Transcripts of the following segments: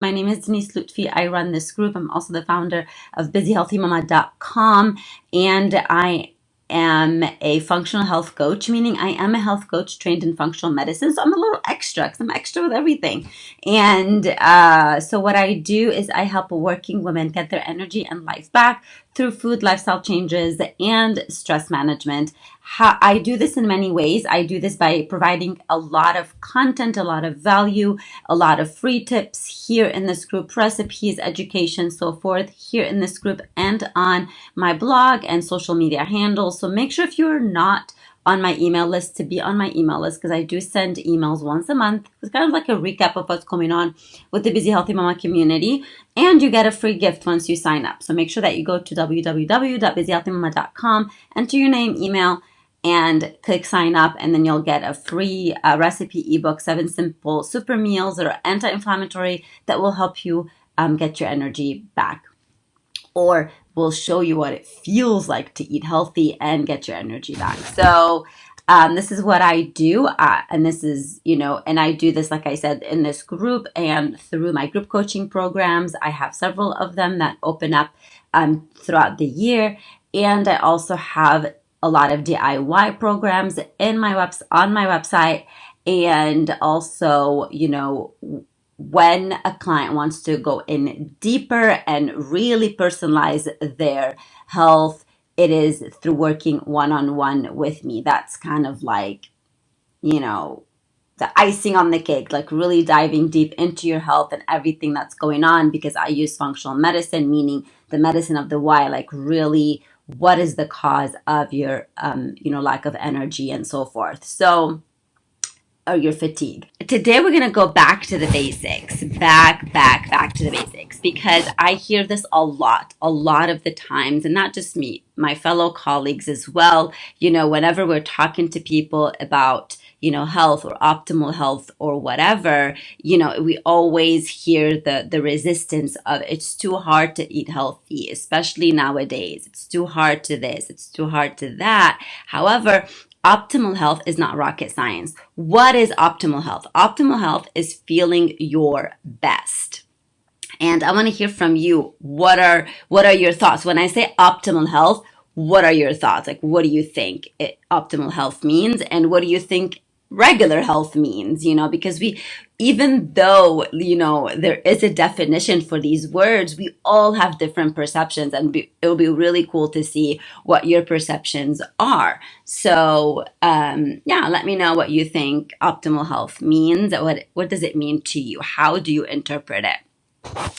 My name is Denise Lutfi. I run this group. I'm also the founder of BusyHealthyMama.com, and I am a functional health coach, meaning I am a health coach trained in functional medicine. So I'm a little extra because I'm extra with everything. And so what I do is I help working women get their energy and life back through food, lifestyle changes, and stress management. I do this in many ways. I do this by providing a lot of content, a lot of value, a lot of free tips here in this group, recipes, education, so forth, here in this group and on my blog and social media handles. So make sure if you're not on my email list to be on my email list, because I do send emails once a month. It's kind of like a recap of what's going on with the Busy Healthy Mama community, and you get a free gift once you sign up. So make sure that you go to www.busyhealthymama.com, enter your name, email, and click sign up, and then you'll get a free recipe ebook, 7 simple super meals that are anti-inflammatory that will help you get your energy back, or will show you what it feels like to eat healthy and get your energy back. So this is what I do, and this is, and I do this, like I said, in this group and through my group coaching programs. I have several of them that open up throughout the year, and I also have a lot of DIY programs on my website, and also, when a client wants to go in deeper and really personalize their health, it is through working one-on-one with me. That's kind of like, the icing on the cake, like really diving deep into your health and everything that's going on, because I use functional medicine, meaning the medicine of the why, like really what is the cause of your, lack of energy and so forth. So, or your fatigue. Today we're going to go back to the basics, back to the basics, because I hear this a lot of the times, and not just me, my fellow colleagues as well. Whenever we're talking to people about, health or optimal health or whatever, we always hear the resistance of it's too hard to eat healthy, especially nowadays. It's too hard to this, it's too hard to that. However, optimal health is not rocket science. What is optimal health? Optimal health is feeling your best. And I want to hear from you. What are your thoughts? When I say optimal health, what are your thoughts? Like, what do you think optimal health means? And what do you think regular health means? Because even though, there is a definition for these words, we all have different perceptions, and it'll be really cool to see what your perceptions are. So, let me know what you think optimal health means. What does it mean to you? How do you interpret it?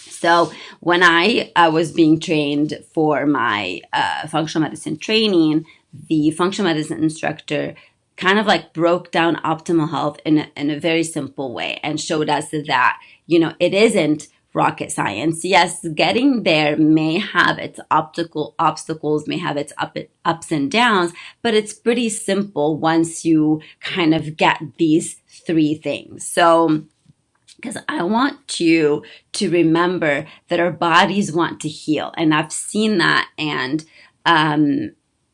So when I was being trained for my functional medicine training, the functional medicine instructor kind of like broke down optimal health in a very simple way and showed us that, it isn't rocket science. Yes, getting there may have its obstacles, may have its ups and downs, but it's pretty simple once you kind of get these three things. So, because I want you to remember that our bodies want to heal, and I've seen that, and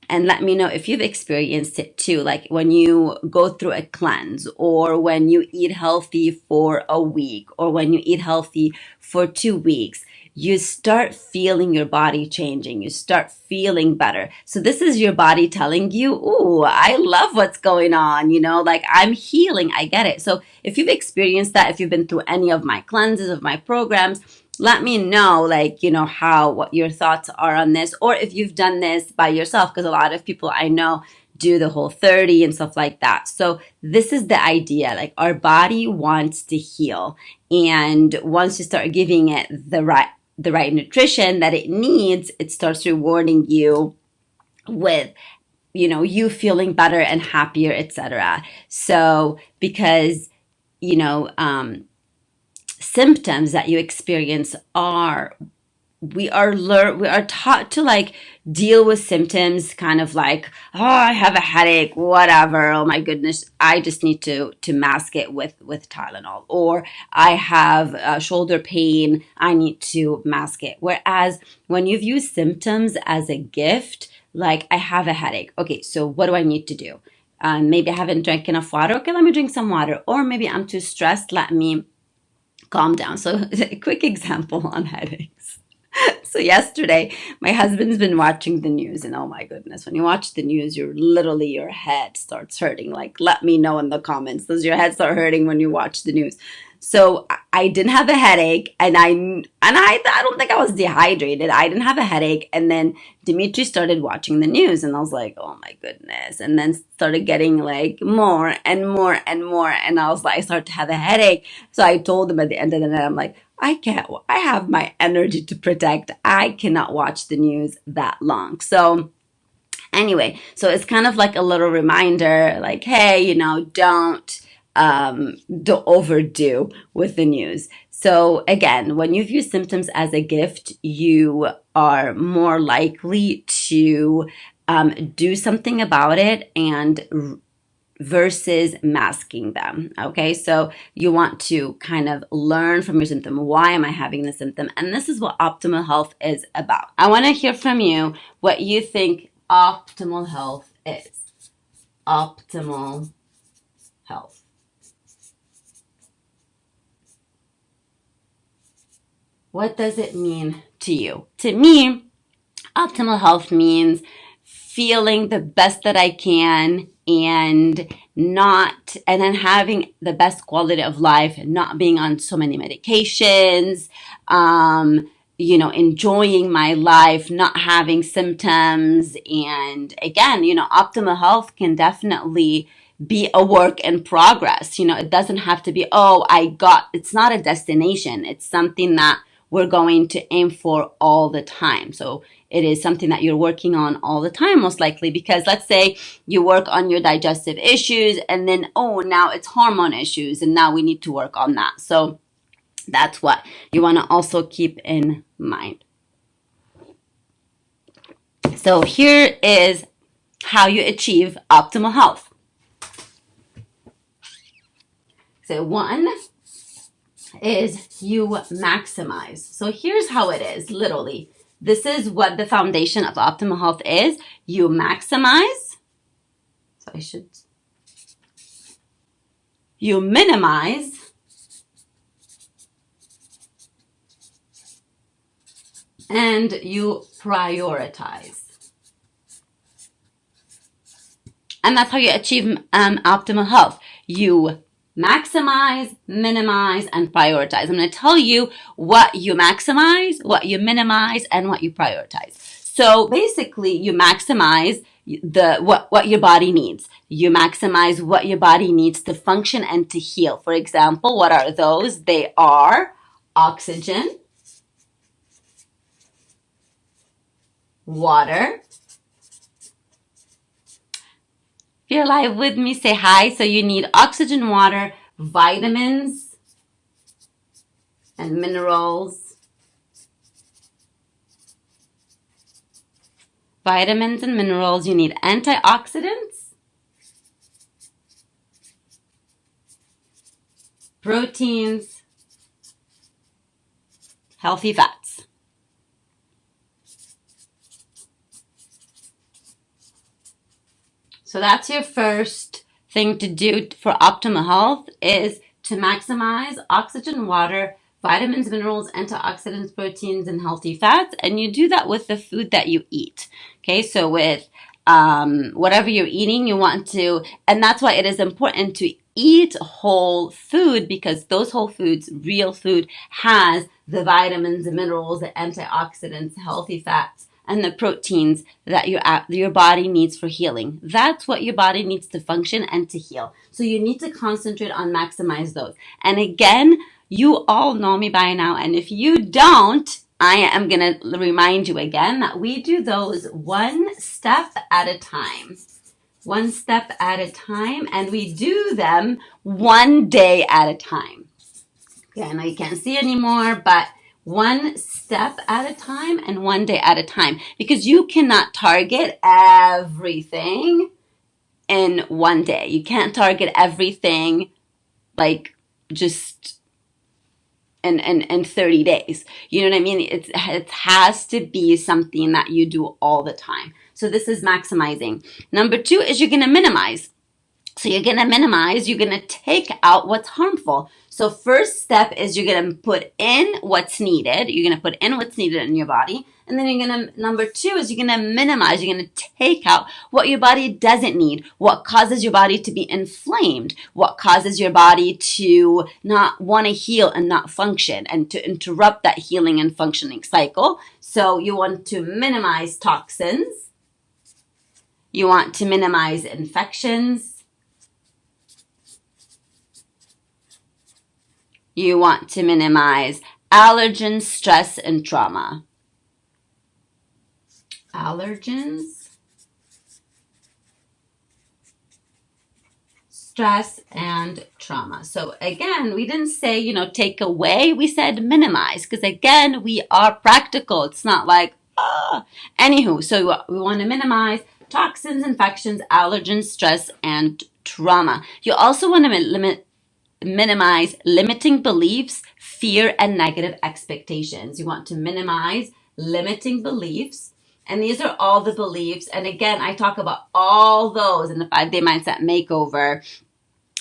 let me know if you've experienced it too. Like when you go through a cleanse, or when you eat healthy for a week, or when you eat healthy for 2 weeks, you start feeling your body changing. You start feeling better. So this is your body telling you, ooh, I love what's going on. Like I'm healing. I get it. So if you've experienced that, if you've been through any of my cleanses, of my programs, let me know, like, what your thoughts are on this, or if you've done this by yourself, because a lot of people I know do the Whole30 and stuff like that. So this is the idea, like our body wants to heal. And once you start giving it the right nutrition that it needs, it starts rewarding you with, you feeling better and happier, etc. So because, symptoms that you experience we are taught to like deal with symptoms kind of like, oh, I have a headache, whatever, oh my goodness, I just need to mask it with Tylenol, or I have shoulder pain, I need to mask it. Whereas when you view symptoms as a gift, like I have a headache, okay, so what do I need to do? Maybe I haven't drank enough water, okay, let me drink some water. Or maybe I'm too stressed, let me calm down. So a quick example on headaches. So yesterday, my husband's been watching the news, and oh my goodness, when you watch the news, your head starts hurting. Like, let me know in the comments. Does your head start hurting when you watch the news? So I didn't have a headache, and I don't think I was dehydrated. I didn't have a headache, and then Dimitri started watching the news, and I was like, oh my goodness, and then started getting like more and more and more, and I started to have a headache. So I told him at the end of the night, I'm like, I can't, I have my energy to protect. I cannot watch the news that long. So anyway, so it's kind of like a little reminder, like, hey, don't overdo with the news. So again, when you view symptoms as a gift, you are more likely to do something about it and versus masking them. Okay, so you want to kind of learn from your symptom. Why am I having the symptom? And this is what optimal health is about. I want to hear from you what you think optimal health is. Optimal health. What does it mean to you? To me, optimal health means feeling the best that I can and then having the best quality of life, not being on so many medications, enjoying my life, not having symptoms. And again, optimal health can definitely be a work in progress. It doesn't have to be, it's not a destination. It's something that we're going to aim for all the time. So it is something that you're working on all the time, most likely, because let's say you work on your digestive issues and then, now it's hormone issues and now we need to work on that. So that's what you want to also keep in mind. So here is how you achieve optimal health. So one is you maximize. So here's how it is, literally. This is what the foundation of optimal health is. You maximize. You minimize. And you prioritize. And that's how you achieve optimal health. You maximize, minimize, and prioritize. I'm going to tell you what you maximize, what you minimize, and what you prioritize. So basically, you maximize what your body needs. You maximize what your body needs to function and to heal. For example, what are those? They are oxygen, water. If you're live with me, say hi. So you need oxygen, water, vitamins, and minerals. Vitamins and minerals. You need antioxidants, proteins, healthy fats. So that's your first thing to do for optimal health, is to maximize oxygen, water, vitamins, minerals, antioxidants, proteins, and healthy fats. And you do that with the food that you eat. Okay, so with whatever you're eating, you want to, and that's why it is important to eat whole food, because those whole foods, real food, has the vitamins, the minerals, the antioxidants, healthy fats, and the proteins that your body needs for healing. That's what your body needs to function and to heal. So you need to concentrate on maximize those. And again, you all know me by now. And if you don't, I am going to remind you again that we do those one step at a time. One step at a time. And we do them one day at a time. Okay, I know you can't see anymore, but one step at a time and one day at a time, because you cannot target everything in one day. You can't target everything like just in 30 days. You know what I mean? It has to be something that you do all the time. So this is maximizing. Number two is you're going to minimize. So you're going to minimize, you're going to take out what's harmful. So first step is you're going to put in what's needed. You're going to put in what's needed in your body. And then you're going to, number two is you're going to minimize, you're going to take out what your body doesn't need, what causes your body to be inflamed, what causes your body to not want to heal and not function and to interrupt that healing and functioning cycle. So you want to minimize toxins. You want to minimize infections. You want to minimize allergens, stress, and trauma. Allergens, stress, and trauma. So again, we didn't say, take away. We said minimize because again, we are practical. It's not like, Anywho, so we want to minimize toxins, infections, allergens, stress, and trauma. You also want to minimize limiting beliefs, fear, and negative expectations. You want to minimize limiting beliefs. And these are all the beliefs. And again, I talk about all those in the 5-Day Mindset Makeover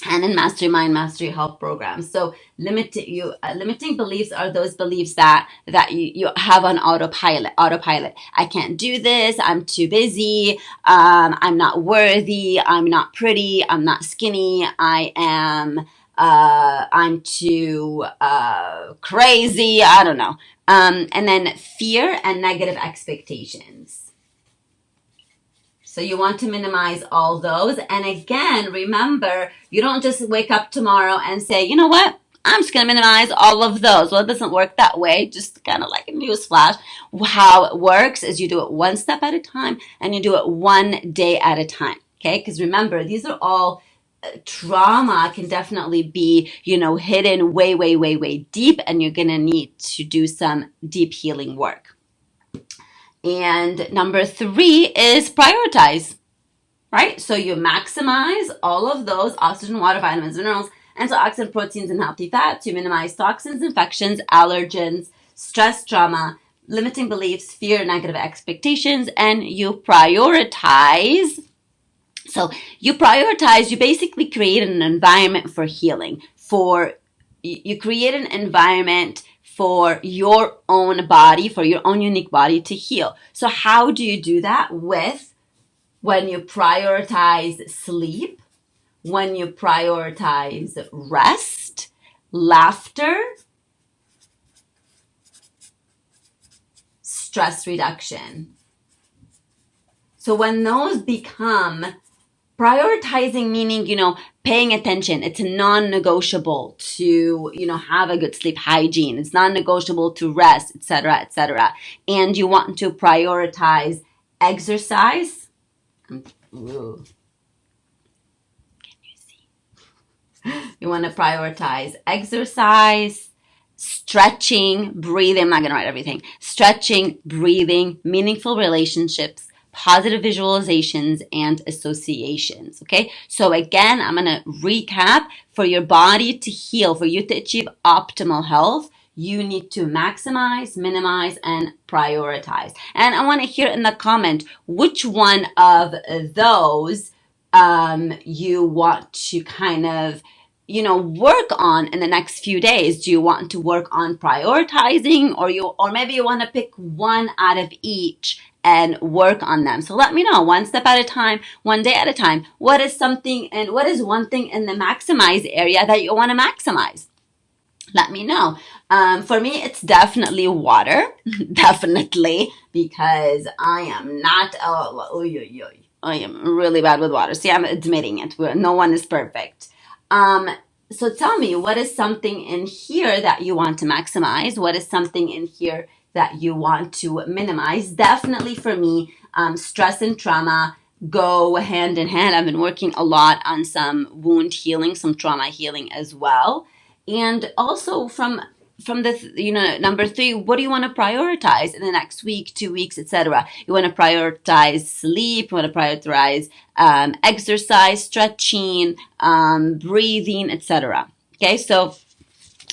and in Mastery Mind, Mastery Health programs. So limiting beliefs are those beliefs that you have on autopilot. I can't do this. I'm too busy. I'm not worthy. I'm not pretty. I'm not skinny. I'm too crazy. I don't know. And then fear and negative expectations. So you want to minimize all those. And again, remember, you don't just wake up tomorrow and say, you know what? I'm just going to minimize all of those. Well, it doesn't work that way. Just kind of like a news flash. How it works is you do it one step at a time and you do it one day at a time. Okay? Because remember, these are all trauma can definitely be, hidden way, way, way, way deep, and you're going to need to do some deep healing work. And number 3 is prioritize, right? So you maximize all of those oxygen, water, vitamins, minerals, antioxidant, proteins, and healthy fats. You minimize toxins, infections, allergens, stress, trauma, limiting beliefs, fear, negative expectations, and you prioritize. So you prioritize, you basically create an environment for healing, you create an environment for your own body, for your own unique body to heal. So how do you do that? When you prioritize sleep, when you prioritize rest, laughter, stress reduction. So when those become prioritizing, meaning, paying attention. It's non-negotiable to, have a good sleep hygiene. It's non-negotiable to rest, etc., etc. And you want to prioritize exercise. Ooh. Can you see? You want to prioritize exercise, stretching, breathing. I'm not going to write everything. Stretching, breathing, meaningful relationships, positive visualizations, and associations. Okay, so again, I'm going to recap. For your body to heal, for you to achieve optimal health, you need to maximize, minimize, and prioritize. And I want to hear in the comment which one of those you want to kind of work on in the next few days. Do you want to work on prioritizing, or maybe you want to pick one out of each and work on them? So let me know, one step at a time, one day at a time. What is one thing in the maximize area that you want to maximize? Let me know. For me, it's definitely water, definitely, because I am not, I am really bad with water. See, I'm admitting it. No one is perfect. So tell me, what is something in here that you want to maximize? What is something in here that you want to minimize? Definitely for me, stress and trauma go hand in hand. I've been working a lot on some wound healing, some trauma healing as well. And also from the, number 3, what do you want to prioritize in the next week, 2 weeks, etc.? You want to prioritize sleep, you want to prioritize exercise, stretching, breathing, etc. Okay, so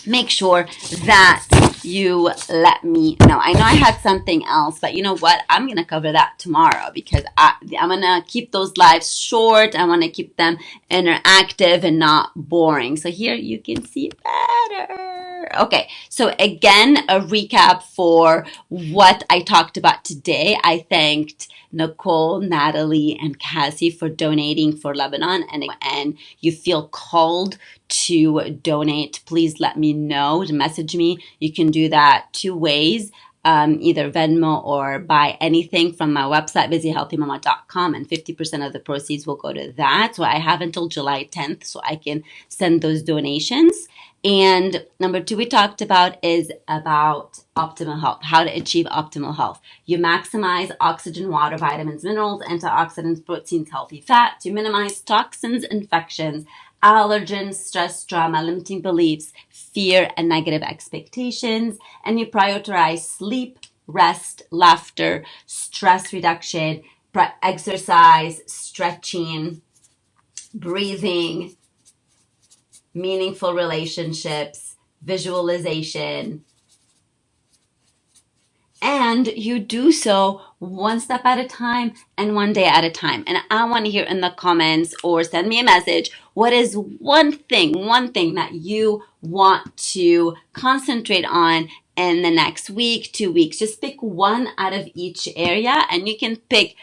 make sure that you let me know. I know I had something else, but you know what? I'm going to cover that tomorrow because I'm going to keep those lives short. I want to keep them interactive and not boring. So here you can see better. Okay, so again, a recap for what I talked about today. I thanked Nicole, Natalie, and Cassie for donating for Lebanon, and you feel called to donate, please let me know. Message me. You can do that two ways. Either Venmo or buy anything from my website, busyhealthymama.com, and 50% of the proceeds will go to that. So I have until July 10th so I can send those donations. And number two we talked about is about optimal health, how to achieve optimal health. You maximize oxygen, water, vitamins, minerals, antioxidants, proteins, healthy fat to minimize toxins, infections, allergens, stress, trauma, limiting beliefs, fear, and negative expectations. And you prioritize sleep, rest, laughter, stress reduction, exercise, stretching, breathing, meaningful relationships, visualization, and you do so one step at a time and one day at a time. And I want to hear in the comments or send me a message, what is one thing that you want to concentrate on in the next week, 2 weeks? Just pick one out of each area, and you can pick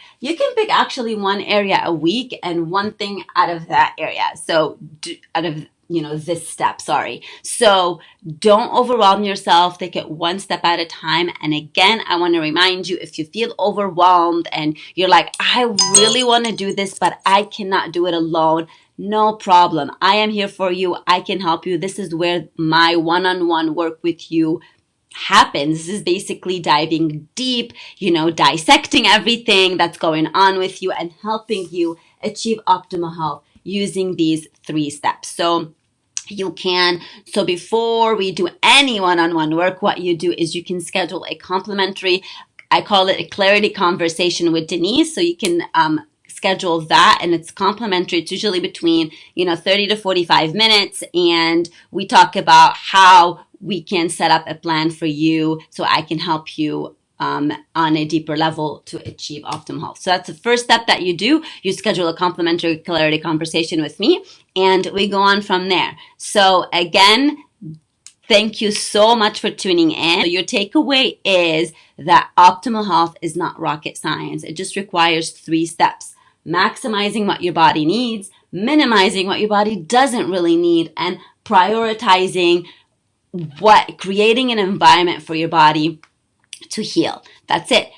actually one area a week and one thing out of that area. So out of this step, sorry. So don't overwhelm yourself. Take it one step at a time. And again, I want to remind you, if you feel overwhelmed and you're like, I really want to do this, but I cannot do it alone, no problem. I am here for you. I can help you. This is where my one-on-one work with you happens. This is basically diving deep, dissecting everything that's going on with you and helping you achieve optimal health using these 3 steps. So before we do any one-on-one work, what you do is you can schedule a complimentary, I call it a clarity conversation with Denise. So you can schedule that, and it's complimentary. It's usually between 30 to 45 minutes, and we talk about how we can set up a plan for you so I can help you on a deeper level to achieve optimal health. So that's the first step that you do. You schedule a complimentary clarity conversation with me, and we go on from there. So again, thank you so much for tuning in. So your takeaway is that optimal health is not rocket science. It just requires 3 steps: maximizing what your body needs, minimizing what your body doesn't really need, and prioritizing creating an environment for your body to heal. That's it.